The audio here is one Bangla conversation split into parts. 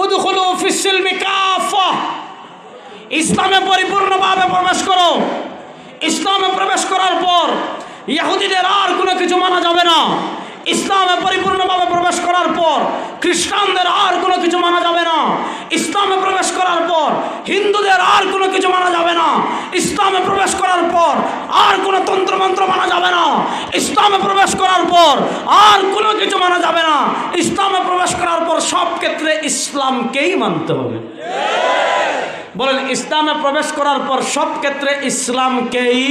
উদখুলু ফিস-সিলমি কাফা, ইসলামে পরিপূর্ণভাবে প্রবেশ করো। ইসলামে প্রবেশ করার পর ইহুদিদের আর কোনো কিছু মানা যাবে না। ইসলামে পরিপূর্ণভাবে প্রবেশ করার পর খ্রিস্টানদের আর কোনো কিছু মানা যাবে না। ইসলামে প্রবেশ করার পর হিন্দুদের আর কোনো কিছু মানা যাবে না। ইসলামে প্রবেশ করার পর আর কোনো তন্ত্রমন্ত্র মানা যাবে না। ইসলামে প্রবেশ করার পর আর কোনো কিছু মানা যাবে না। ইসলামে প্রবেশ করার পর সব ক্ষেত্রে ইসলামকেই মানতে হবে। বলেন, ইসলামে প্রবেশ করার পর সব ক্ষেত্রে ইসলামকেই।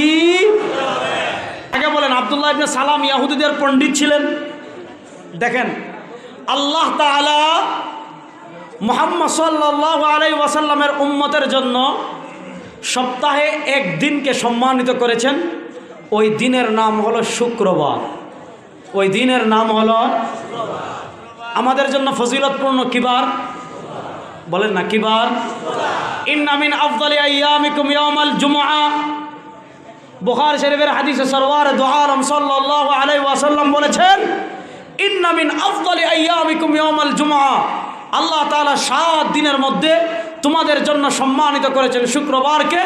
আগে বলেন, আব্দুল্লাহ ইবনে সালাম ইহুদিদের পণ্ডিত ছিলেন। দেখেন, আল্লাহ তাআলা মুহাম্মদ সাল্লাল্লাহু আলাইহি ওয়াসাল্লামের উম্মতের জন্য সপ্তাহে এক দিনকে সম্মানিত করেছেন। ওই দিনের নাম হলো শুক্রবার। ওই দিনের নাম হলো, আমাদের জন্য ফজিলতপূর্ণ কিবার? বলেন না, কিবার? ইন্না মিন আফদালি আইয়ামিকুম ইয়াউমাল জুমআ। বুখারী শরীফের হাদিসে সরওয়ার দু আলম সাল্লাল্লাহু আলাইহি ওয়াসাল্লাম বলেছেন, ইন্না মিন আফদালি আইয়ামিকুম ইয়াউমাল জুমআ। আল্লাহ তাআলা 7 দিনের মধ্যে তোমাদের জন্য সম্মানিত করেছেন শুক্রবারকে।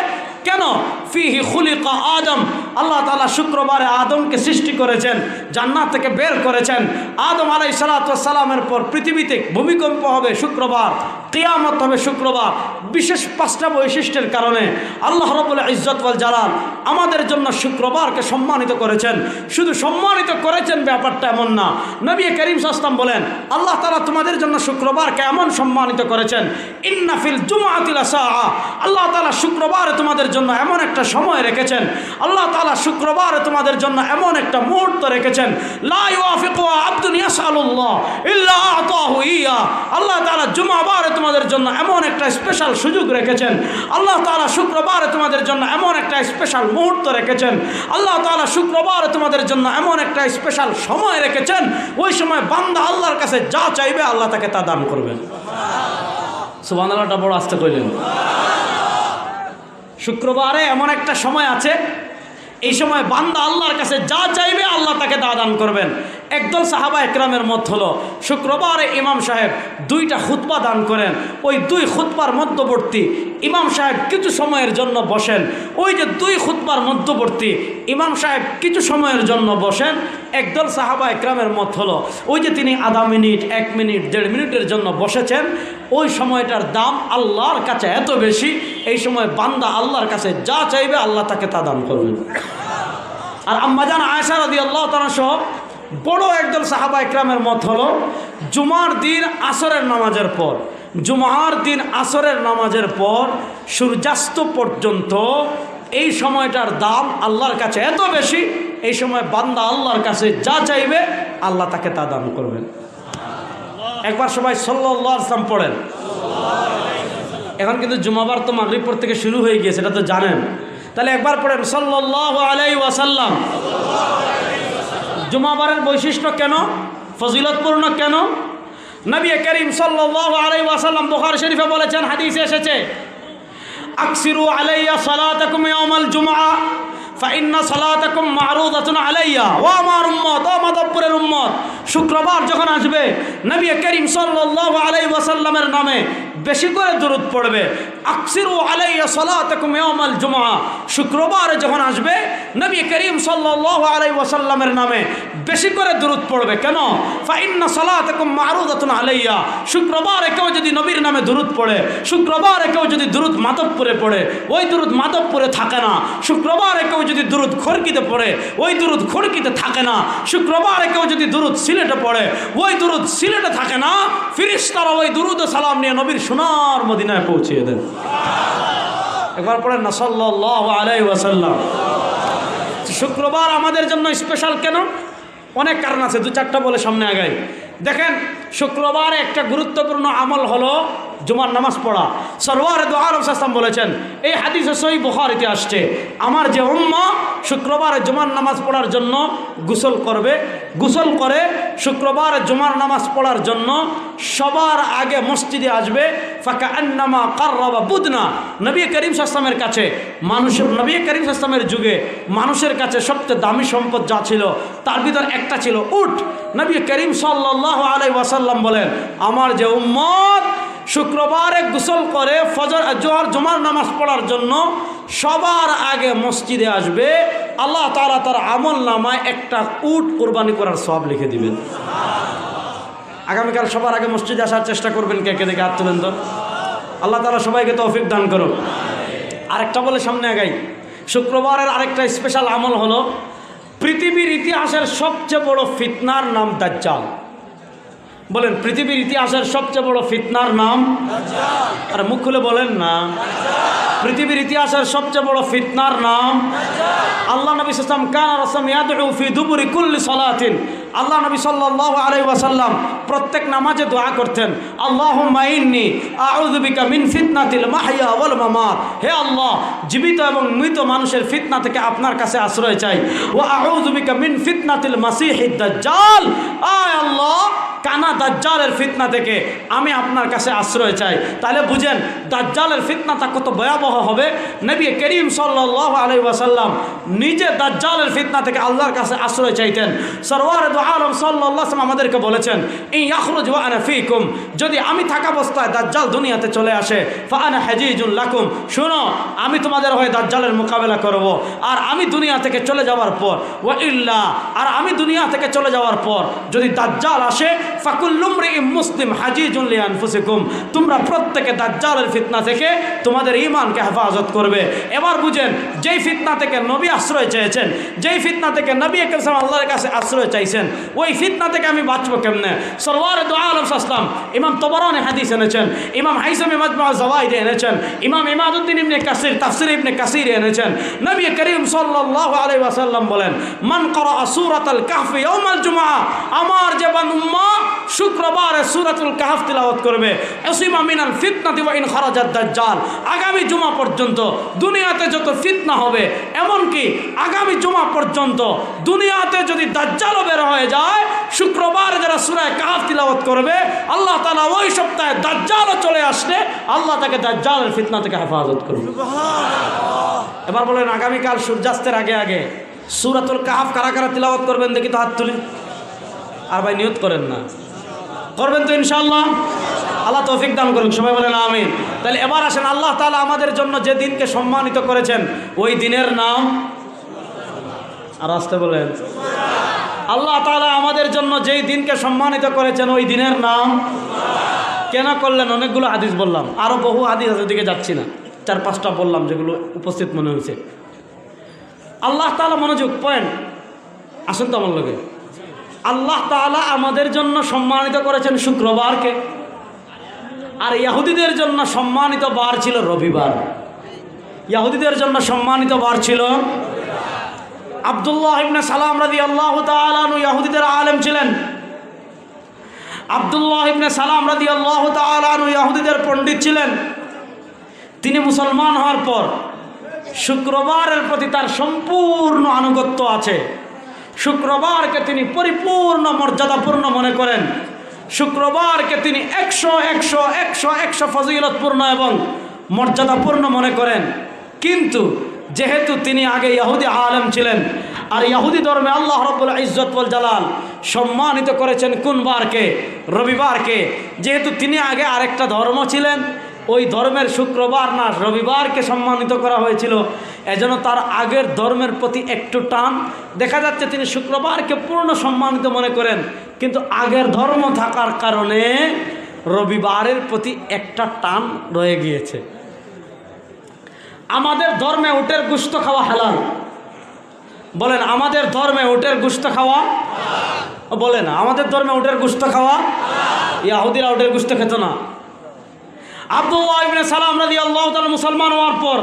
কেন? ফিহি খুলিকা আদম। আল্লাহ তাআলা শুক্রবারে আদমকে সৃষ্টি করেছেন, জান্নাত থেকে বের করেছেন। আদম আলাইহিস সালাতু ওয়াস সালামের পর পৃথিবীতে ভূমিকম্প হবে শুক্রবার, কিয়ামত হবে শুক্রবার। বিশেষ 5টা বৈশিষ্ট্যের কারণে আল্লাহ রাব্বুল ইজ্জত ওয়াল জালাল আমাদের জন্য শুক্রবারকে সম্মানিত করেছেন। শুধু সম্মানিত করেছেন ব্যাপারটা এমন না। নবী করিম সাল্লাল্লাহু আলাইহি ওয়াসাল্লাম বলেন, আল্লাহ তাআলা তোমাদের জন্য শুক্রবারকে এমন সম্মানিত করেছেন, ইন্না ফিল জুমআতি লাসাআ। আল্লাহ তাআলা শুক্রবারে তোমাদের জন্য এমন একটা সময় রেখেছেন। আল্লাহ তাআলা শুক্রবারে তোমাদের জন্য এমন একটা মুহূর্ত রেখেছেন, লা ইউয়াফিকু আবদুন ইয়াসআলুল্লাহ ইল্লা আতাহু ইয়া। আল্লাহ তাআলা জুমাবারে তোমাদের জন্য এমন একটা স্পেশাল সুযোগ রেখেছেন। আল্লাহ তাআলা শুক্রবারে তোমাদের জন্য এমন একটা স্পেশাল মুহূর্ত রেখেছেন। আল্লাহ তাআলা শুক্রবারে তোমাদের জন্য এমন একটা স্পেশাল সময় রেখেছেন, ওই সময় বান্দা আল্লাহর কাছে যা চাইবে আল্লাহ তাকে তা দান করবেন। সুবহানাল্লাহটা বড় আস্তে কইলেন। শুক্রবারে এমন একটা সময় আছে, এই সময় বান্দা আল্লাহর কাছে যা চাইবে আল্লাহ তাকে তা দান করবেন। একদল সাহাবা একরামের মত হলো, শুক্রবারে ইমাম সাহেব 2টা খুতবা দান করেন। ওই 2 খুতবার মধ্যবর্তী ইমাম সাহেব কিছু সময়ের জন্য বসেন। ওই যে 2 খুতবার মধ্যবর্তী ইমাম সাহেব কিছু সময়ের জন্য বসেন। একদল সাহাবা একরামের মত হলো, ওই যে তিনি আধা মিনিট, 1 মিনিট, 1.5 মিনিটের জন্য বসেছেন, ওই সময়টার দাম আল্লাহর কাছে এত বেশি, এই সময় বান্দা আল্লাহর কাছে যা চাইবে আল্লাহ তাকে তা দান করবেন। আর আম্মাজান আয়েশা রাদিয়াল্লাহু তাআলা সহ বড় একদল সাহাবা একরামের মত হলো, জুমার দিন আসরের নামাজের পর, জুমার দিন আসরের নামাজের পর সূর্যাস্ত পর্যন্ত এই সময়টার দাম আল্লাহর কাছে এত বেশি, এই সময় বান্দা আল্লাহর কাছে যা চাইবে আল্লাহ তাকে তা দান করবেন। একবার সবাই সাল্লাল্লাহু আলাইহি ওয়াসাল্লাম পড়েন। এখন কিন্তু জুমাবার তো মাগরিব পর থেকে শুরু হয়ে গিয়েছে, এটা তো জানেন। তাহলে একবার পড়েন সাল্লাল্লাহু আলাইহি ওয়াসাল্লাম। জুমাবারের বৈশিষ্ট্য কেন, ফজিলতপূর্ণ কেন? নবী করিম সাল্লাল্লাহু আলাইহি ওয়াসাল্লাম বুখারী শরীফে বলেছেন, হাদিসে এসেছে, আকসিরু আলাইয়া সালাতাকুম ইয়াউমাল জুমআ ফাইন্না সালাতাকুম মারুদাতুন আলাইয়া। ও আমার উম্মত, ও মাদবপুরের উম্মত, শুক্রবার যখন আসবে নবী করিম সাল্লাল্লাহু আলাইহি ওয়াসাল্লামের নামে বেশি করে দরুদ পড়বে। আকসিরু আলাইয়া সালাতাকুম ইয়াউমাল জুমআ। শুক্রবারে যখন আসবে নবী করিম সাল্লাল্লাহু আলাইহি ওয়াসাল্লামের নামে বেশি করে দরুদ পড়বে। কেন? ফাইন্না সালাতাকুম মারুদাতুন আলাইয়া। শুক্রবারে কেউ যদি নবীর নামে দরুদ পড়ে, শুক্রবারে কেউ যদি দরুদ মাধবপুরে পড়ে, ওই দরুদ মাধবপুরে থাকে না। শুক্রবারে কেউ যদি দরুদ খড়কিতে পড়ে, ওই দরুদ খড়কিতে থাকে না। শুক্রবারে কেউ যদি দরুদ সিলেটে পড়ে, ওই দরুদ সিলেটে থাকে না। ফেরেশতারা ওই দরুদ ও সালাম নিয়ে নবীর সোনার মদিনায় পৌঁছিয়ে দেন। একবার পড়েন না সাল্লাল্লাহু আলাইহি ওয়াসাল্লাম। শুক্রবার আমাদের জন্য স্পেশাল কেন? অনেক কারণ আছে, 2-4টা বলে সামনে আগাই। দেখেন, শুক্রবারে একটা গুরুত্বপূর্ণ আমল হলো জুমার নামাজ পড়া। সরওয়ারে দু আলম সাল্লাল্লাহু বলেছেন, এই হাদিসে সহিহ বুখারীতে আসছে, আমার যে উম্মাহ শুক্রবারে জুমার নামাজ পড়ার জন্য গোসল করবে, গোসল করে শুক্রবারে জুমার নামাজ পড়ার জন্য সবার আগে মসজিদে আসবে, ফাকান্নামা কাররাবা বুদনা। নবী করিম সাল্লাল্লাহু আলাইহি কাছে মানুষের, নবী করিম সাল্লাল্লাহু আলাইহি যুগে মানুষের কাছে সবচেয়ে দামি সম্পদ যা ছিল তার ভিতর একটা ছিল উট। নবী করিম সাল্লাল্লাহু আলাইহি ওয়াসাল্লাম বলেন, আমার যে উম্মত শুক্রবারে গোসল করে ফজর জোহর জুমার নামাজ পড়ার জন্য সবার আগে মসজিদে আসবে, আল্লাহ তাআলা তার আমল নামায় একটা উট কোরবানি করার সওয়াব লিখে দিবেন। আগামীকাল সবার আগে মসজিদে আসার চেষ্টা করবেন। কে কে দেখে হাত তুলেন তো। আল্লাহ তাআলা সবাইকে তৌফিক দান করুন। আরেকটা বলে সামনে আগাই। শুক্রবারের আরেকটা স্পেশাল আমল হলো, পৃথিবীর ইতিহাসের সবচেয়ে বড় ফিতনার নাম দাজ্জাল। বলেন, পৃথিবীর ইতিহাসের সবচেয়ে বড় ফিতনার নাম দাজ্জাল। আরে মুখ খুলে বলেন না। পৃথিবীর ইতিহাসের সবচেয়ে বড় ফিতনার নাম দাজ্জাল। আল্লাহ নবী সাল্লাল্লাহু আলাইহি ওয়াসাল্লাম কানা রাসূল ইয়াদউ ফি দুবুরি কুল্লি সালাতিন। আল্লাহ নবী সাল্লাল্লাহু আলাইহি ওয়াসাল্লাম প্রত্যেক নামাজে দোয়া করতেন, আল্লাহুম্মা ইন্নী আউযু বিকা মিন ফিতনাতিল মাহইয়া ওয়াল মামাত। হে আল্লাহ, জীবিত এবং মৃত মানুষের ফিতনা থেকে আপনার কাছে আশ্রয় চাই। ওয়া আউযু বিকা মিন ফিতনাতিল মাসিহিদ দাজ্জাল। আয় আল্লাহ, কানা দাজ্জালের ফিতনা থেকে আমি আপনার কাছে আশ্রয় চাই। তাহলে বুঝেন দাজ্জালের ফিতনাটা কত ভয়াবহ হবে। নবী করিম সাল্লাল্লাহু আলাইহি ওয়াসাল্লাম নিজে দাজ্জালের ফিতনা থেকে আল্লাহর কাছে আশ্রয় চাইতেন। সরওয়ারে দু আলম সাল্লাল্লাহু আলাইহি ওয়াসাল্লাম আমাদেরকে বলেছেন, ইন ইয়াখরুজ ওয়া আনা ফীকুম, যদি আমি থাকা অবস্থায় দাজ্জাল দুনিয়াতে চলে আসে, ফা আনা হাজিজুন লাকুম, শুনো আমি তোমাদের হয়ে দাজ্জালের মোকাবেলা করব। আর আমি দুনিয়া থেকে চলে যাওয়ার পর, ওয়া ইল্লা, আর আমি দুনিয়া থেকে চলে যাওয়ার পর যদি দাজ্জাল আসে, ফাকুল্লু ইমরিইম মুসলিম হাজিজুন লিআনফুসিকুম, তোমরা প্রত্যেকে দাজ্জালের ফিতনা থেকে তোমাদের ঈমানকে হেফাজত করবে। এবার বুঝেন, যেই ফিতনা থেকে নবী আশ্রয় চেয়েছেন, যেই ফিতনা থেকে নবী আকরাম সাল্লাল্লাহু আলাইহি ওয়াসাল্লাম আল্লাহর কাছে আশ্রয় চাইছেন, ওই ফিতনা থেকে আমি বাঁচবো কেমনে? সরওয়ারে দু আলম সাল্লাম ইমাম তবরানি হাদিস এনেছেন, ইমাম হাইসামি মাজমুআ যাওয়াইদ এনেছেন, ইমাম ইমাদউদ্দিন ইবনে কাসির তাফসীর ইবনে কাসির এনেছেন। নবী করিম সাল্লাল্লাহু আলাইহি ওয়াসাল্লাম বলেন, মান ক্বারা সূরাতাল কাহফ ইয়াউমাল জুমআ, আমার যে বান্দা শুক্রবারে সূরাতুল কাহফ তিলাওয়াত করবে, উসিমা মিনাল ফিতনাতি ওয়া ইন খারাজাদ দাজ্জাল, আগামী জুমা পর্যন্ত দুনিয়াতে যত ফিতনা হবে, এমনকি আগামী জুমা পর্যন্ত দুনিয়াতে যদি দাজ্জালও বের হয়ে যায়, শুক্রবার যারা সূরা কাহফ তিলাওয়াত করবে, আল্লাহ তাআলা ওই সপ্তাহে দাজ্জালও চলে আসলে আল্লাহ তাকে দাজ্জালের ফিতনা থেকে হেফাজত করবে। সুবহানাল্লাহ। এবার বলেন, আগামীকাল সূর্যাস্তের আগে আগে সূরাতুল কাহফ কারা কারা তিলাওয়াত করবেন দেখি তো হাত তুলি। আর ভাই নিয়ত করেন না, করবেন তো ইনশাআল্লাহ। আল্লাহ তৌফিক দান করুন, সবাই বলেন আমিন। তাহলে এবার আসেন, আল্লাহ তাআলা আমাদের জন্য যে দিনকে সম্মানিত করেছেন ওই দিনের নাম, আর আসতে বলেন, আল্লাহ তাআলা আমাদের জন্য যেই দিনকে সম্মানিত করেছেন ওই দিনের নাম কেন করলেন? অনেকগুলো হাদিস বললাম, আরও বহু হাদিস আছে, দিকে যাচ্ছি না, 4-5টা বললাম যেগুলো উপস্থিত মনে হয়েছে। আল্লাহ তাআলা, মনোযোগ পয়েন্ট, আসেন তো আমার লোকে। আল্লাহ তাআলা আমাদের জন্য সম্মানিত করেছেন শুক্রবারকে, আর ইহুদিদের জন্য সম্মানিত বার ছিল রবিবার। ইহুদিদের জন্য সম্মানিত বার ছিল আব্দুল্লাহ ইবনে সালাম রাদিয়াল্লাহু তাআলা আনহু ইহুদিদের আলেম ছিলেন। আব্দুল্লাহ ইবনে সালাম রাদিয়াল্লাহু তাআলা আনহু ইহুদিদের পণ্ডিত ছিলেন। তিনি মুসলমান হওয়ার পর শুক্রবারের প্রতি তার সম্পূর্ণ আনুগত্য আছে। শুক্রবারকে তিনি পরিপূর্ণ মর্যাদাপূর্ণ মনে করেন। শুক্রবারকে তিনি 100 ফজিলতপূর্ণ এবং মর্যাদাপূর্ণ মনে করেন। কিন্তু যেহেতু তিনি আগে ইহুদি আলেম ছিলেন, আর ইহুদি ধর্মে আল্লাহ রাব্বুল ইজ্জত ওয়াল জালাল সম্মানিত করেছেন কোন বারকে? রবিবারকে। যেহেতু তিনি আগে আরেকটা ধর্ম ছিলেন, ওই ধর্মের শুক্রবার না রবিবারকে সম্মানিত করা হয়েছিল, এজন্য তার আগের ধর্মের প্রতি একটু টান দেখা যাচ্ছে। তিনি শুক্রবারকে পূর্ণ সম্মানিত মনে করেন, কিন্তু আগের ধর্ম থাকার কারণে রবিবারের প্রতি একটা টান রয়ে গিয়েছে। আমাদের ধর্মে উটের গোশত খাওয়া হালাল, বলেন আমাদের ধর্মে উটের গোশত খাওয়া, বলেন আমাদের ধর্মে উটের গোশত খাওয়া, ইহুদিরা উটের গোশত খেত না। আব্দুল্লাহ ইবনে সালাম রাদিয়াল্লাহু তাআলা মুসলমান হওয়ার পর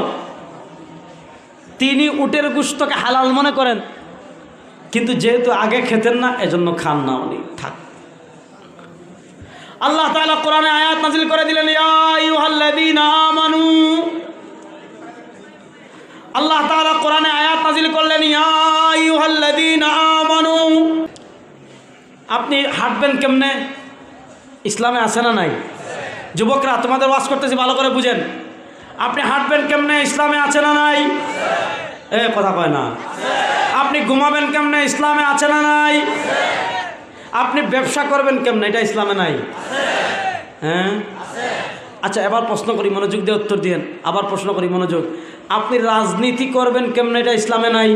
তিনি উটের গোশতকে হালাল মনে করেন, কিন্তু যেহেতু আগে খেতেন না এজন্য খান না, উনি থাক। আল্লাহ তাআলা কোরআনে আয়াত নাযিল করে দিলেন, ইয়া আইয়ুহাল্লাযীনা আমানু, আল্লাহ তাআলা কোরআনে আয়াত নাযিল করলেন, ইয়া আইয়ুহাল্লাযীনা আমানু। আপনি হাঁটবেন কেমনে? ইসলামে আছে না নাই? যুবকরা, তোমাদের ওয়াজ করতেছি, ভালো করে বুঝেন। আপনি হাঁটবেন কেমনে? ইসলামে আছে না নাই? কথা কয় না। আপনি ঘুমাবেন কেমনে? ইসলামে আছে না নাই? আপনি ব্যবসা করবেন কেমনে? এটা ইসলামে নাই? হ্যাঁ, আচ্ছা এবার প্রশ্ন করি, মনোযোগ দিয়ে উত্তর দিয়েন। আবার প্রশ্ন করি, মনোযোগ। আপনি রাজনীতি করবেন কেমনে, এটা ইসলামে নাই?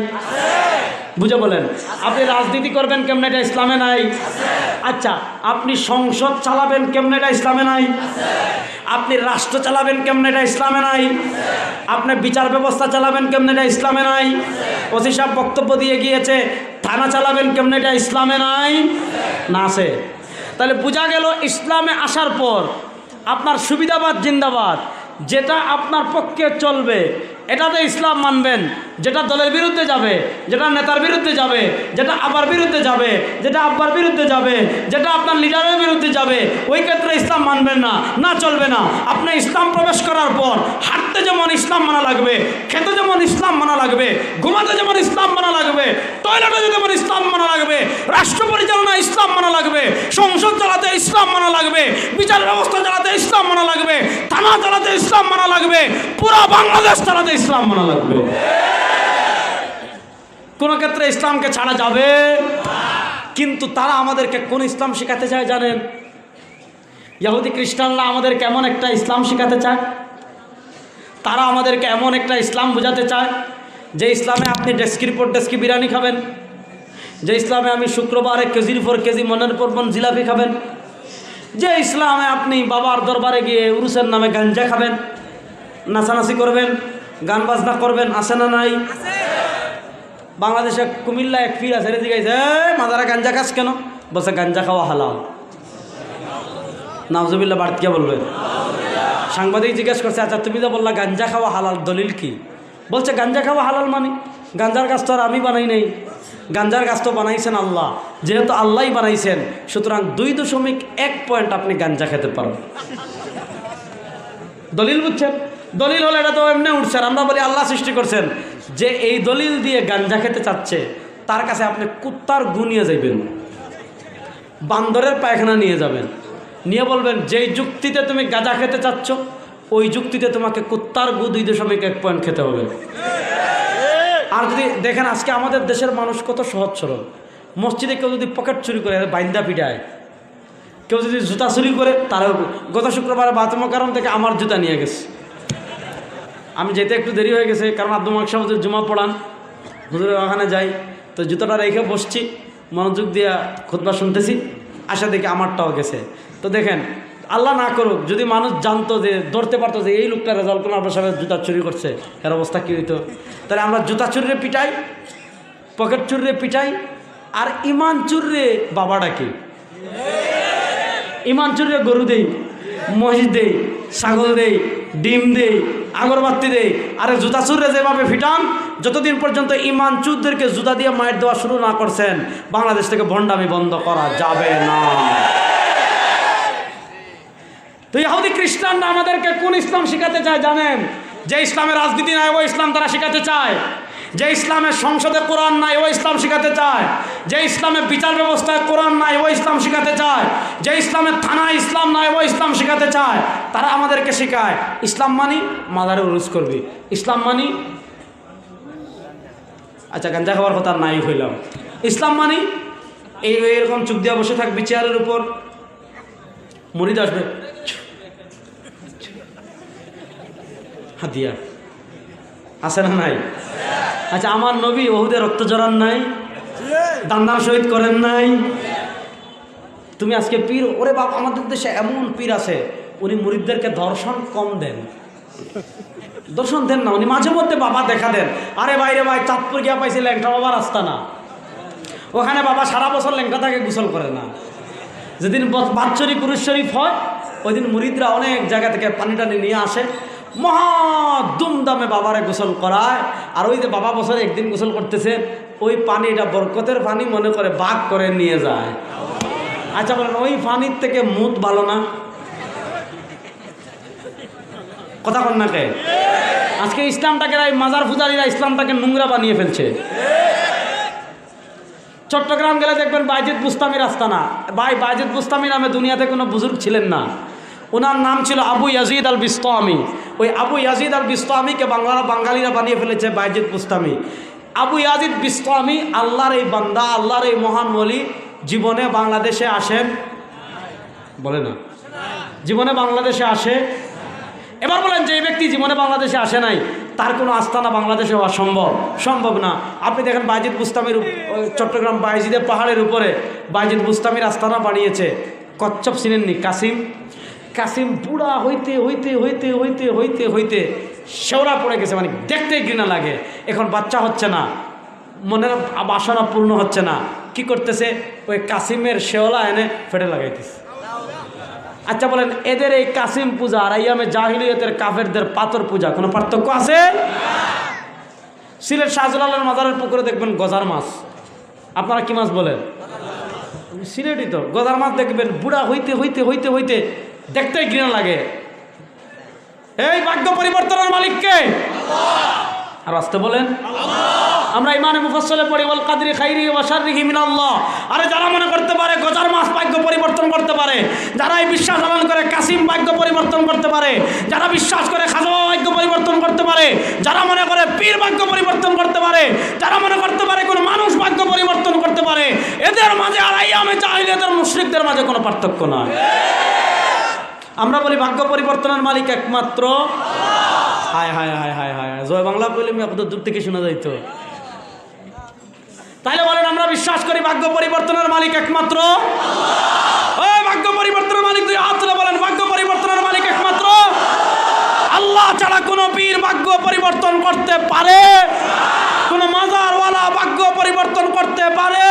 বুঝে বলেন। আপনি রাজনীতি করবেন কেমনে, এটা ইসলামে নাই? আচ্ছা আপনি সংসদ চালাবেন কেমনে, এটা ইসলামে নাই? আপনি রাষ্ট্র চালাবেন কেমনে, এটা ইসলামে নাই? আপনি বিচার ব্যবস্থা চালাবেন কেমনে, এটা ইসলামে নাই? ওসি সাহেব বক্তব্য দিয়ে গিয়েছে, থানা চালাবেন কেমনে, এটা ইসলামে নাই? না আছে। তাহলে বোঝা গেল ইসলামে আসার পর আপনার সুবিধাবাদ জিন্দাবাদ, যেটা আপনার পক্ষে চলবে এটাতে ইসলাম মানবেন, যেটা দলের বিরুদ্ধে যাবে, যেটা নেতার বিরুদ্ধে যাবে, যেটা আবার বিরুদ্ধে যাবে, যেটা আব্বার বিরুদ্ধে যাবে, যেটা আপনার লিডারের বিরুদ্ধে যাবে, ওই ক্ষেত্রে ইসলাম মানবেন না, না চলবে না। আপনি ইসলাম প্রবেশ করার পর হাঁটতে যেমন ইসলাম মানা লাগবে, খেতে যেমন ইসলাম মানা লাগবে, ঘুমাতে যেমন ইসলাম মানা লাগবে, টয়লেটে যেমন ইসলাম মানা লাগবে, রাষ্ট্র পরিচালনা ইসলাম মানা লাগবে, সংসদ চালাতে ইসলাম মানা লাগবে, বিচার ব্যবস্থা চালাতে ইসলাম মানা লাগবে, থানা চালাতে ইসলাম মানা লাগবে, পুরো বাংলাদেশ চালাতে ইসলাম মানা লাগবে। কোন ক্ষেত্রে ইসলামকে ছাড়া যাবে? কিন্তু তারা আমাদেরকে কোন ইসলাম শেখাতে চায় জানেন? ইহুদি খ্রিস্টানরা আমাদেরকে এমন একটা ইসলাম শেখাতে চায়, তারা আমাদেরকে এমন একটা ইসলাম বোঝাতে চায় যে ইসলামে আপনি ডেস্কির পর ডেস্কি বিরিয়ানি খাবেন, যে ইসলামে আমি শুক্রবারে কেজির পর কেজি মনের পর মন জিলাপি খাবেন, যে ইসলামে আপনি বাবার দরবারে গিয়ে উরুসের নামে গাঞ্জা খাবেন, নাচানাচি করবেন, গান বাজনা করবেন। আছে না নাই? বাংলাদেশে কুমিল্লা এক পীর আছে, জিজ্ঞাসা মাদারা গাঞ্জা খাস কেন? বলছে গাঞ্জা খাওয়া হালাল। নাউজুবিল্লাহ বাড়তি বলবে। সাংবাদিক জিজ্ঞেস করছে, আচ্ছা তুমি তো বললা গাঞ্জা খাওয়া হালাল, দলিল কি? বলছে গাঞ্জা খাওয়া হালাল মানে গাঞ্জার গাছ তো আর আমি বানাই নাই, গাঞ্জার গাছ তো বানাইছেন আল্লাহ, যেহেতু আল্লাহই বানাইছেন সুতরাং 2.1 পয়েন্ট আপনি গাঞ্জা খেতে পারেন। দলিল বুঝছেন? দলিল হলে এটা তো এমনি উঠছে। আমরা বলি আল্লাহ সৃষ্টি করছেন। যে এই দলিল দিয়ে গাঞ্জা খেতে চাচ্ছে তার কাছে আপনি কুত্তার গু নিয়ে যাবেন, বান্দরের পায়খানা নিয়ে যাবেন, নিয়ে বলবেন যেই যুক্তিতে তুমি গাঁজা খেতে চাচ্ছ ওই যুক্তিতে তোমাকে কুত্তার গু 2.1 পয়েন্ট খেতে হবে। আর যদি দেখেন আজকে আমাদের দেশের মানুষ কত সহজ সরল, মসজিদে কেউ যদি পকেট চুরি করে বাইন্দা পিটায়, কেউ যদি জুতা চুরি করে তার। গত শুক্রবারে বাথরুমের কারণ থেকে আমার জুতা নিয়ে গেছে। আমি যেতে একটু দেরি হয়ে গেছে, কারণ আব্দুল মালিক সাহেব জুমা পড়ান, হুজুরের ওখানে যাই, তো জুতাটা রেখে বসছি, মনোযোগ দিয়ে খুতবা শুনতেছি, আশা দেখি আমারটাও গেছে। তো দেখেন আল্লাহ না করুক যদি মানুষ জানতো, যে ধরতে পারতো যে এই লোকটা রেজাল্ট কোনো আপনার সাথে জুতা চুরি করছে, এর অবস্থা কী হইতো? তাহলে আমরা জুতা চুরিরে পিটাই, পকেট চুরিরে পিটাই, আর ইমান চুরিরে বাবা ডাকি। ইমান চুরিরে গরু দেই, মহিষ দেই, ছাগল দেই, ডিম দেই, আগরবাতি দেই। আরে জুতা চুররে যেভাবে ফিটান, যতদিন পর্যন্ত ইমান চুরদেরকে জুতা দিয়ে মায়ের দেওয়া শুরু না করছেন বাংলাদেশ থেকে ভণ্ডামি বন্ধ করা যাবে না। তো ইহুদি খ্রিস্টানরা আমাদেরকে কোন ইসলাম শিখাতে চায় জানেন? যে ইসলামের রাজনীতি নাই ওই ইসলাম তারা শিখাতে চায়, যে ইসলামের সংসদে কোরআন নাই ওই ইসলাম শিখাতে চায়, যে ইসলামের বিচার ব্যবস্থায় কোরআন নাই ওই ইসলাম শিখাতে চায়, যে ইসলামের থানায় ইসলাম নাই ওই ইসলাম শিখাতে চায়। তারা আমাদেরকে শেখায় ইসলাম মানি মাজারে উরুস করবি, ইসলাম মানি, আচ্ছা গাঞ্জা খাওয়ার কথা নাই হইলাম, ইসলাম মানি এইরকম চুপ দিয়া বসে থাকবি চেয়ারের উপর, মুরিদ আসবে হাতিয়া, আছে না নাই? আচ্ছা আমার নবী ওহুদে রক্ত জড়ান নাই, দান্দার শহীদ করেন নাই? তুমি আজকে পীর, ওরে বাপ আমাদের দেশে এমন পীর আছে উনি মুরিদদেরকে দর্শন কম দেন, দর্শন দেন না, উনি মাঝে মধ্যে বাবা দেখা দেন। আরে ভাই রে ভাই, চাঁদপুর গিয়া পাইছে ল্যাংটা বাবার রাস্তা না, ওখানে বাবা সারা বছর ল্যাংটা তাকে গোসল করে না। যেদিন বাৎসরিক পুরুষ শরীফ হয় ওই দিন মুরিদরা অনেক জায়গা থেকে পানি টানি নিয়ে আসে, মহা দুমদামে বাবারে গোসল করায়। আর ওই যে বাবা বছরে একদিন গোসল করতেছে, ওই পানিটা বরকতের পানি মনে করে বাগ করে নিয়ে যায়। আচ্ছা বলেন ওই পানির থেকে মুত ভালো না? কথা কন না কে? আজকে ইসলামটাকে মাজার পূজারীরা ইসলামটাকে নোংরা বানিয়ে ফেলছে। চট্টগ্রাম গেলে দেখবেন বাইজিদ বুস্তামি রাস্তা না, বাইজিদ বুস্তামি নামে দুনিয়াতে কোনো বুজুর্গ ছিলেন না, ওনার নাম ছিল আবু ইয়াজিদ আল বিস্তামি। ওই আবু ইয়াজিদ আল বিস্তামিকে বাঙালিরা বানিয়ে ফেলেছে বাইজিদ বুস্তামি। আবু ইয়াজিদ বিস্তামি আল্লাহর এই বান্দা, আল্লাহর এই মহান ওলি জীবনে বাংলাদেশে আসেন, বলে না জীবনে বাংলাদেশে আসে এবার বলেন যে এই ব্যক্তি জীবনে বাংলাদেশে আসে নাই, তার কোনো আস্তানা বাংলাদেশে হওয়া সম্ভব না। আপনি দেখেন বাইজিদ বুস্তামির চট্টগ্রাম বাইজিদের পাহাড়ের উপরে বাইজিদ বুস্তামির আস্তানা বানিয়েছে। কচ্ছপ চিনেননি? কাসিম বুড়া হইতে হইতে হইতে হইতে হইতে হইতে শেওড়া পড়ে গেছে, মানে দেখতেই ঘৃণা লাগে। এখন বাচ্চা হচ্ছে না, মনের বাসনা পূর্ণ হচ্ছে না, কি করতেছে? ওই কাসিমের শেওলা এনে ফেটে লাগাইতেছে। আচ্ছা বলেন, এদের এই কাসিম পূজা আর আইয়ামে জাহিলিয়তের কাফেরদের পাথর পূজা কোনো পার্থক্য আছে? সিলেট শাহজালালের মাজারের পুকুরে দেখবেন গজার মাছ। আপনারা কি মাছ বলেন? সিলেটই তো। গজার মাছ দেখবেন বুড়া হইতে হইতে হইতে হইতে দেখতেই ঘৃণা লাগে। এই ভাগ্য পরিবর্তনের মালিক কে? আর আসতে বলেন। আমরা ইমানে মুফাসসালে পড়ি ওয়াল কাদরি খাইরিহি ওয়া শাররিহি মিনাল্লাহ। আরে যারা মনে করতে পারে গজার মাছ ভাগ্য পরিবর্তন করতে পারে, যারা এই বিশ্বাস পালন করে কাসিম ভাগ্য পরিবর্তন করতে পারে, যারা বিশ্বাস করে খাজা ভাগ্য পরিবর্তন করতে পারে, যারা মনে করে পীর ভাগ্য পরিবর্তন করতে পারে, যারা মনে করতে পারে কোনো মানুষ ভাগ্য পরিবর্তন করতে পারে, এদের মাঝে আর আইয়ামে জাহিলিয়াতের মুশরিকদের মাঝে কোনো পার্থক্য নাই। আমরা বলি ভাগ্য পরিবর্তনের মালিক একমাত্র হায় হায় হায় হায় হায় জয় বাংলা বলে আমি আপনাদের দূর থেকে শোনা যাইতো। তাইলে বলেন আমরা বিশ্বাস করি ভাগ্য পরিবর্তনের মালিক একমাত্র ওই ভাগ্য পরিবর্তনের মালিক। দুই হাত তুলে বলেন ভাগ্য পরিবর্তনের মালিক একমাত্র আল্লাহ ছাড়া কোনো পীর ভাগ্য পরিবর্তন করতে পারে? কোনো মাজারওয়ালা ভাগ্য পরিবর্তন করতে পারে?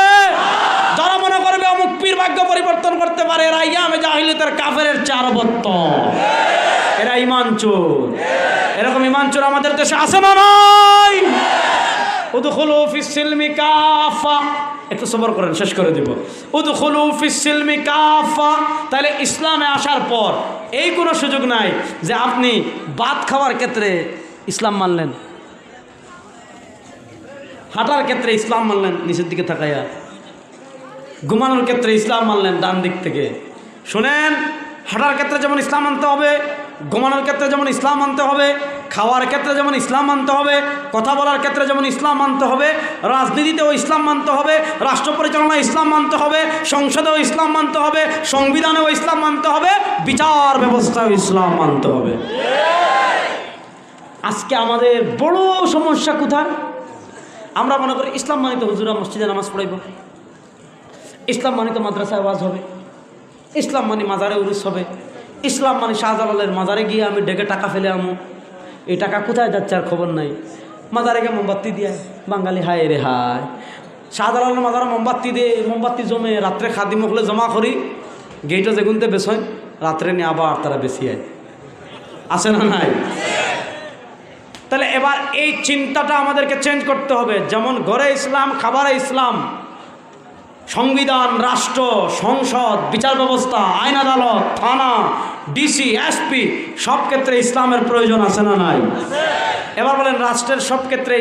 যারা মনে করবে অমুক পীর ভাগ্য পরিবর্তন করতে পারে, এরা আইয়ামে জাহিলিয়াতের কাফেরের চারবত্ত, এরা ঈমান চোর। এরকম ঈমান চোর আমাদের দেশে আছে না নাই? উদখুলু ফিস সিলমি কাফা। একটু সবর করেন, শেষ করে দিব। উদখুলু ফিস সিলমি কাফা। তাহলে ইসলামে আসার পর এই কোনো সুযোগ নাই যে আপনি ভাত খাওয়ার ক্ষেত্রে ইসলাম মানলেন, হাঁটার ক্ষেত্রে ইসলাম মানলেন নিচের দিকে তাকাইয়া, ঘুমানোর ক্ষেত্রে ইসলাম মানলেন ডান দিক থেকে। শোনেন, হাঁটার ক্ষেত্রে যেমন ইসলাম মানতে হবে, ঘুমানোর ক্ষেত্রে যেমন ইসলাম মানতে হবে, খাওয়ার ক্ষেত্রে যেমন ইসলাম মানতে হবে, কথা বলার ক্ষেত্রে যেমন ইসলাম মানতে হবে, রাজনীতিতেও ইসলাম মানতে হবে, রাষ্ট্র পরিচালনায় ইসলাম মানতে হবে, সংসদেও ইসলাম মানতে হবে, সংবিধানেও ইসলাম মানতে হবে, বিচার ব্যবস্থাও ইসলাম মানতে হবে। আজকে আমাদের বড় সমস্যা কোথায়? আমরা মনে করি ইসলাম মানিত হুজুরা মসজিদে নামাজ পড়াইব, ইসলাম মানিত মাদ্রাসায় ওয়াজ হবে, ইসলাম মানি মাজারে উরুস হবে, ইসলাম মানি শাহজালালের মাজারে গিয়ে আমি ডেকে টাকা ফেলে আমু। এই টাকা কোথায় যাচ্ছে আর খবর নাই। মাজারে গিয়ে মোমবাতি দিয়ে বাঙালি হায় রে হায়। শাহজালালের মাজারে মোমবাতি জমে রাত্রে খাদি মুখলে জমা করি, গেইটা যেগুনতে বেসয় রাত্রে নিয়ে আবার তারা বেশি আছে না নাই? তাহলে এবার এই চিন্তাটা আমাদেরকে চেঞ্জ করতে হবে। যেমন ঘরে ইসলাম, খাবারে ইসলাম, সংবিধান, রাষ্ট্র, সংসদ, বিচার ব্যবস্থা, আইন আদালত, থানা, ডিসি, এসপি সব ক্ষেত্রে ইসলামের প্রয়োজন আছে না নাই? এবার বলেন রাষ্ট্রের সব ক্ষেত্রে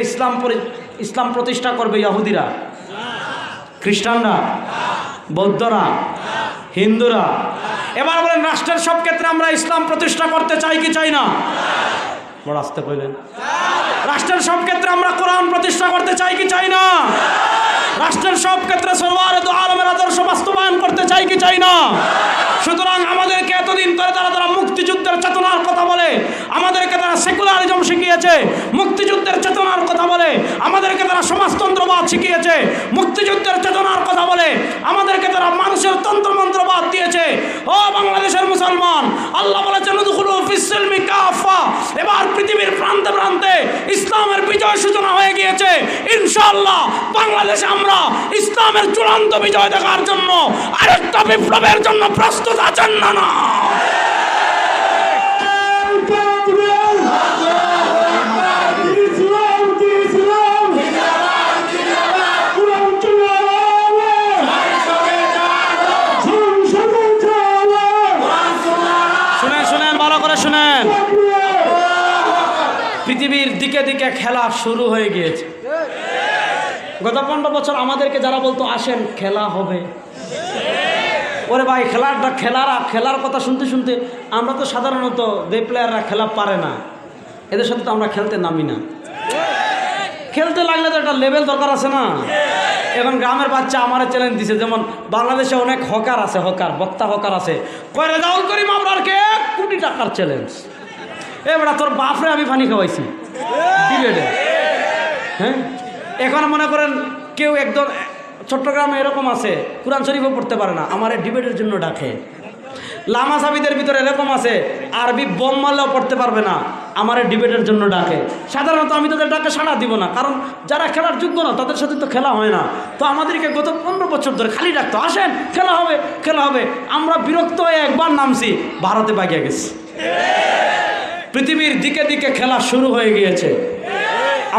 ইসলাম প্রতিষ্ঠা করবে ইহুদিরা, খ্রিস্টানরা, বৌদ্ধরা, হিন্দুরা? এবার বলেন রাষ্ট্রের সব ক্ষেত্রে আমরা ইসলাম প্রতিষ্ঠা করতে চাই কি চাই না? বড় আসতে কইলেন। রাষ্ট্রের সব ক্ষেত্রে আমরা কোরআন প্রতিষ্ঠা করতে চাই কি চাই না? রাষ্ট্রের সব ক্ষেত্রে সরওয়ারে দু আলমের আদর্শ বাস্তবায়ন করতে চাই কি চাই না? সুতরাং আমাদেরকে এতদিন ধরে তারা মুক্তিযুদ্ধের চেতনার কথা বলে, আমাদেরকে তারা সেকুলারিজম শিখিয়েছে, মুক্তিযুদ্ধের চেতনার কথা বলে, আমাদেরকে তারা সমাজতন্ত্রবাদ শিখিয়েছে, মুক্তিযুদ্ধের চেতনার কথা বলে, আমাদেরকে তারা মানুষের তন্ত্রমন্ত্রবাদ দিয়েছে। ও বাংলাদেশের মুসলমান, আল্লাহ বলেছেন উদখুলু ফিস সিলমি কাফা। এবার পৃথিবীর প্রান্তে প্রান্তে ইসলামের বিজয় সূচনা হয়ে গিয়েছে। ইনশাআল্লাহ বাংলাদেশে আমরা ইসলামের চূড়ান্ত বিজয় দেখার জন্য আরেকটা বিপ্লবের জন্য প্রস্তুত আছেন না? না শুনেন, ভালো করে শুনেন। পৃথিবীর দিকে দিকে খেলা শুরু হয়ে গিয়েছে। গত 15 বছর আমাদেরকে যারা বলতো আসেন খেলা হবে, ওরে ভাই খেলার কথা শুনতে শুনতে আমরা তো সাধারণত যে প্লেয়াররা খেলা পারে না এদের সাথে তো আমরা খেলতে নামি না। খেলতে লাগলে তো একটা লেভেল দরকার আছে না? এখন গ্রামের বাচ্চা আমার চ্যালেঞ্জ দিছে, যেমন বাংলাদেশে অনেক হকার আছে, বক্তা হকার আছে, কয় রেজাউল করিম আপনারকে 1 কোটি টাকার চ্যালেঞ্জ। এ বেটা তোর বাপরে আমি পানি খাওয়াইছি ডিবেটে। হ্যাঁ, এখন মনে করেন কেউ একদম চট্টগ্রামে এরকম আছে কোরআন শরীফও পড়তে পারে না, আমার ডিবেটের জন্য ডাকে। লামা সাবিদের ভিতরে এরকম আছে আরবি বম মারলেও পড়তে পারবে না, আমার ডিবেটের জন্য ডাকে। সাধারণত আমি তাদের ডাকে সাড়া দিব না, কারণ যারা খেলার যোগ্য না তাদের সাথে তো খেলা হয় না। তো আমাদেরকে গত 15 বছর ধরে খালি ডাকতো, আসেন খেলা হবে খেলা হবে। আমরা বিরক্ত হয়ে একবার নামছি, ভারতে বাগিয়ে গেছি। পৃথিবীর দিকে দিকে খেলা শুরু হয়ে গিয়েছে।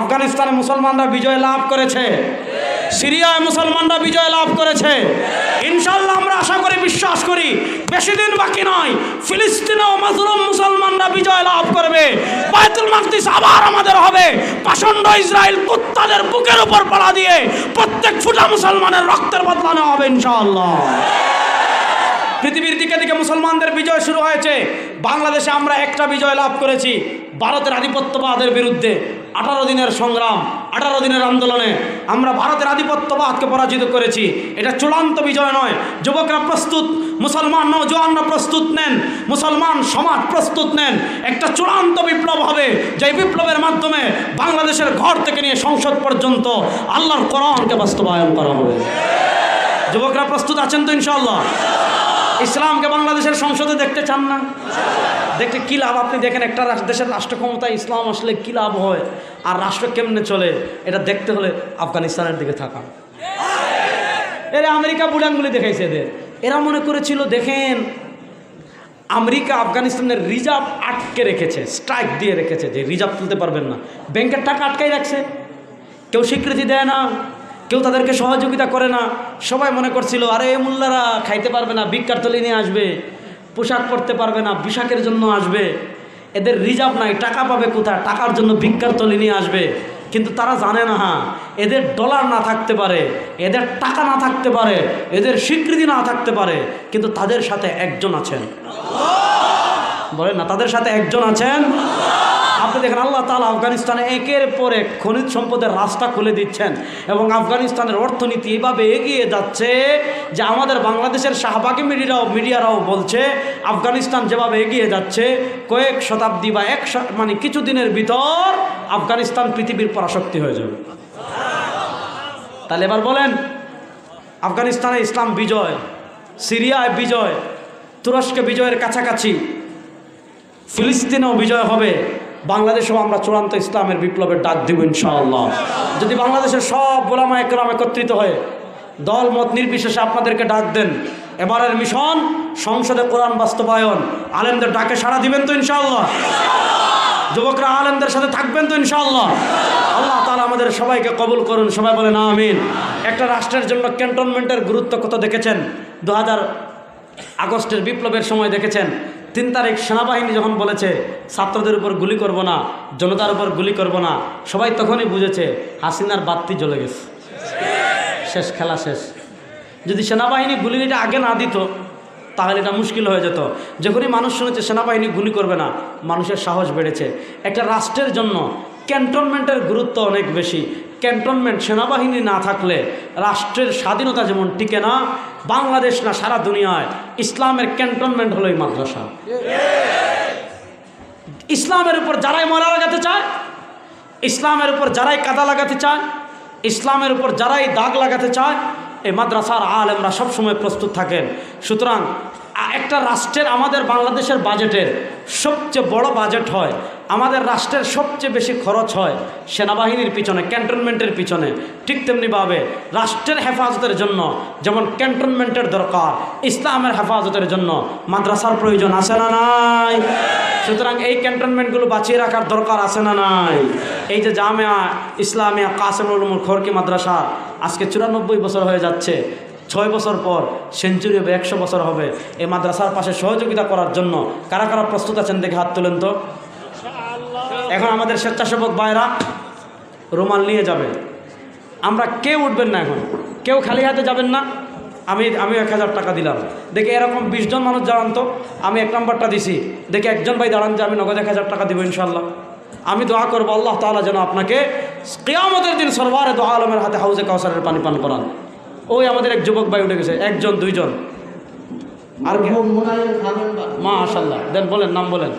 আফগানিস্তানে মুসলমানরা বিজয় লাভ করেছে, সিরিয়ায় মুসলমানরা বিজয় লাভ করেছে। ইনশাআল্লাহ আমরা আশা করি, বিশ্বাস করি, বেশি দিন বাকি নয়, ফিলিস্তিনেও মাজলুম মুসলমানরা বিজয় লাভ করবে। বায়তুল মাকদিস আবার আমাদের হবে। পাষণ্ড ইসরায়েল কুত্তাদের বুকের উপর পাড়া দিয়ে প্রত্যেক ফুটা মুসলমানের রক্তের বদলা নেওয়া হবে ইনশাআল্লাহ। পৃথিবীর দিকে দিকে মুসলমানদের বিজয় শুরু হয়েছে। বাংলাদেশে আমরা একটা বিজয় লাভ করেছি, ভারতের আধিপত্যবাদের বিরুদ্ধে 18 দিনের সংগ্রাম, 18 দিনের আন্দোলনে আমরা ভারতের আধিপত্যবাদকে পরাজিত করেছি। এটা চূড়ান্ত বিজয় নয়। যুবকরা প্রস্তুত, মুসলমান নওজওয়ানরা প্রস্তুত নেন, মুসলমান সমাজ প্রস্তুত নেন। একটা চূড়ান্ত বিপ্লব হবে, যে বিপ্লবের মাধ্যমে বাংলাদেশের ঘর থেকে নিয়ে সংসদ পর্যন্ত আল্লাহর কোরআনকে বাস্তবায়ন করা হবে। যুবকরা প্রস্তুত আছেন তো ইনশাআল্লাহ? ইসলামকে বাংলাদেশের সংসদে দেখতে চান না? দেখতে কী লাভ? আপনি দেখেন একটা দেশের রাষ্ট্র ক্ষমতায় ইসলাম আসলে কী লাভ হয়, আর রাষ্ট্র কেমনে চলে, এটা দেখতে হলে আফগানিস্তানের দিকে থাকান। এরা আমেরিকা বুড়াঙ্গুলি দেখাইছে এদের। এরা মনে করেছিল, দেখেন আমেরিকা আফগানিস্তানের রিজার্ভ আটকে রেখেছে, স্ট্রাইক দিয়ে রেখেছে যে রিজার্ভ তুলতে পারবেন না। ব্যাংকের টাকা আটকাই রাখছে, কেউ স্বীকৃতি দেয় না, কেউ তাদেরকে সহযোগিতা করে না। সবাই মনে করছিল আরে মোল্লারা খাইতে পারবে না, ভিক্ষার থলি নিয়ে আসবে, পোশাক পরতে পারবে না, পোশাকের জন্য আসবে, এদের রিজার্ভ নাই, টাকা পাবে কোথায়, টাকার জন্য ভিক্ষার থলি নিয়ে আসবে। কিন্তু তারা জানে না, এদের ডলার না থাকতে পারে, এদের টাকা না থাকতে পারে, এদের স্বীকৃতি না থাকতে পারে, কিন্তু তাদের সাথে একজন আছেন। বলেন না, তাদের সাথে একজন আছেন। আপনি দেখেন আল্লাহ তাআলা আফগানিস্তানে একের পর এক খনিজ সম্পদের রাস্তা খুলে দিচ্ছেন, এবং আফগানিস্তানের অর্থনীতি এভাবে এগিয়ে যাচ্ছে যে আমাদের বাংলাদেশের শাহবাগী মিডিয়ারাও বলছে আফগানিস্তান যেভাবে এগিয়ে যাচ্ছে, কয়েক শতাব্দী বা মানে কিছুদিনের ভিতর আফগানিস্তান পৃথিবীর পরাশক্তি হয়ে যাবে। তাহলে এবার বলেন, আফগানিস্তানে ইসলাম বিজয়, সিরিয়ায় বিজয়, তুরস্কে বিজয়ের কাছাকাছি, ফিলিস্তিনেও বিজয় হবে, বাংলাদেশেও আমরা চূড়ান্ত ইসলামের বিপ্লবের ডাক দিব ইনশাআল্লাহ। যদি বাংলাদেশের সব ওলামা একরাম একত্রিত হয়ে দল মত নির্বিশেষে আপনাদেরকে ডাক দেন, এবারের মিশন সংসদে কোরআন বাস্তবায়ন, আলেমদের ডাকে সাড়া দিবেন তো ইনশাআল্লাহ? যুবকরা আলেমদের সাথে থাকবেন তো ইনশাআল্লাহ? আল্লাহ তাআলা আমাদের সবাইকে কবুল করুন, সবাই বলেন আমিন। একটা রাষ্ট্রের জন্য ক্যান্টনমেন্টের গুরুত্ব কত দেখেছেন? 2000 আগস্টের বিপ্লবের সময় দেখেছেন, 3 তারিখ সেনাবাহিনী যখন বলেছে ছাত্রদের উপর গুলি করব না, জনতার উপর গুলি করব না, সবাই তখনই বুঝেছে হাসিনার বাতি জ্বলে গেছে, শেষ, খেলা শেষ। যদি সেনাবাহিনী গুলিটা আগে না দিত তাহলে এটা মুশকিল হয়ে যেত। যখনই মানুষ শুনেছে সেনাবাহিনী গুলি করবে না, মানুষের সাহস বেড়েছে। একটা রাষ্ট্রের জন্য ক্যান্টনমেন্টের গুরুত্ব অনেক বেশি। ক্যান্টনমেন্ট, সেনাবাহিনী না থাকলে রাষ্ট্রের স্বাধীনতা যেমন টিকে না, বাংলাদেশ না সারা দুনিয়ায় ইসলামের ক্যান্টনমেন্ট হলো এই মাদ্রাসা। ইসলামের উপর যারাই মরা লাগাতে চায়, ইসলামের উপর যারাই কাদা লাগাতে চায়, ইসলামের উপর যারাই দাগ লাগাতে চায়, এই মাদ্রাসার আলেমরা সবসময় প্রস্তুত থাকেন। সুতরাং একটা রাষ্ট্রের, আমাদের বাংলাদেশের বাজেটের সবচেয়ে বড় বাজেট হয়, আমাদের রাষ্ট্রের সবচেয়ে বেশি খরচ হয় সেনাবাহিনীর পিছনে, ক্যান্টনমেন্টের পিছনে। ঠিক তেমনিভাবে রাষ্ট্রের হেফাজতের জন্য যেমন ক্যান্টনমেন্টের দরকার, ইসলামের হেফাজতের জন্য মাদ্রাসার প্রয়োজন আছে না নাই? সুতরাং এই ক্যান্টনমেন্টগুলো বাঁচিয়ে রাখার দরকার আছে না নাই? এই যে জামিয়া ইসলামিয়া কাসেমুল উলুম খরকি মাদ্রাসা আজকে 94 বছর হয়ে যাচ্ছে, 6 বছর পর সেঞ্চুরি হবে, 100 বছর হবে। এই মাদ্রাসার পাশে সহযোগিতা করার জন্য কারা কারা প্রস্তুত আছেন দেখে হাত তোলেন তো। এখন আমাদের স্বেচ্ছাসেবক ভাইরা রুমাল নিয়ে যাবে, আমরা কেউ উঠবেন না, এখন কেউ খালি হাতে যাবেন না। আমি 1000 টাকা দিলাম, দেখে এরকম 20 জন মানুষ দাঁড়ান তো, আমি 1 নম্বরটা দিছি, দেখে একজন ভাই দাঁড়ান যে আমি নগদ 1000 টাকা দিব ইনশাল্লাহ। আমি দোয়া করবো আল্লাহ তাআলা যেন আপনাকে কিয়ামতের দিন সরওয়ারে দো আলমের হাতে হাউজে কাউসারের পানি পান করান। ওই আমাদের এক যুবক ভাই উঠে গেছে, 1 জন 2 জন, আর মাশাআল্লাহ। দেন বলেন, নাম বলেন।